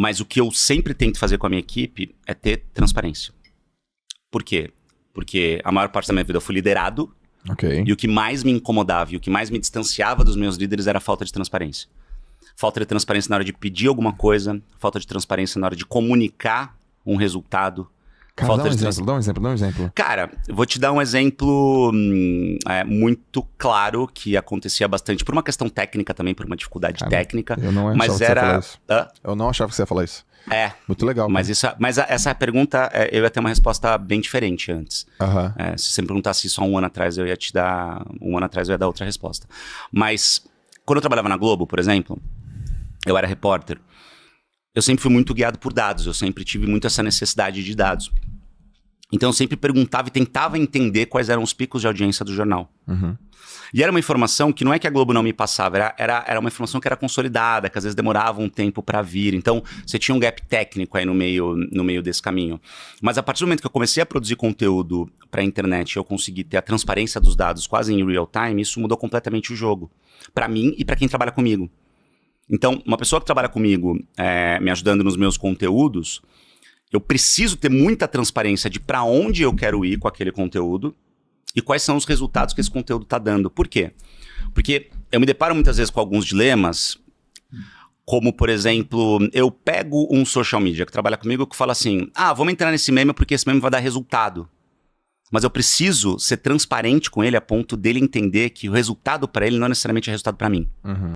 Mas o que eu sempre tento fazer com a minha equipe é ter transparência. Por quê? Porque a maior parte da minha vida eu fui liderado, e o que mais me incomodava e o que mais me distanciava dos meus líderes era a falta de transparência. Falta de transparência na hora de pedir alguma coisa, falta de transparência na hora de comunicar um resultado. Cara, dá um exemplo. Cara, vou te dar um exemplo muito claro que acontecia bastante por uma questão técnica também, por uma dificuldade técnica. Eu não achava que você ia falar isso. Eu não achava que você ia falar isso. Muito legal. Mas essa pergunta, eu ia ter uma resposta bem diferente antes. Se você me perguntasse isso há um ano atrás, eu ia te dar... Um ano atrás eu ia dar outra resposta. Mas, quando eu trabalhava na Globo, por exemplo, eu era repórter, eu sempre fui muito guiado por dados, eu sempre tive muito essa necessidade de dados. Então eu sempre perguntava e tentava entender quais eram os picos de audiência do jornal. E era uma informação que não é que a Globo não me passava, era uma informação que era consolidada, que às vezes demorava um tempo para vir. Então você tinha um gap técnico aí no meio desse caminho. Mas a partir do momento que eu comecei a produzir conteúdo para a internet, eu consegui ter a transparência dos dados quase em real time, isso mudou completamente o jogo. Para mim e para quem trabalha comigo. Então, uma pessoa que trabalha comigo, me ajudando nos meus conteúdos, eu preciso ter muita transparência de para onde eu quero ir com aquele conteúdo e quais são os resultados que esse conteúdo está dando. Por quê? Porque eu me deparo muitas vezes com alguns dilemas, como, por exemplo, eu pego um social media que trabalha comigo que fala assim, vamos entrar nesse meme porque esse meme vai dar resultado. Mas eu preciso ser transparente com ele a ponto dele entender que o resultado para ele não necessariamente é resultado para mim.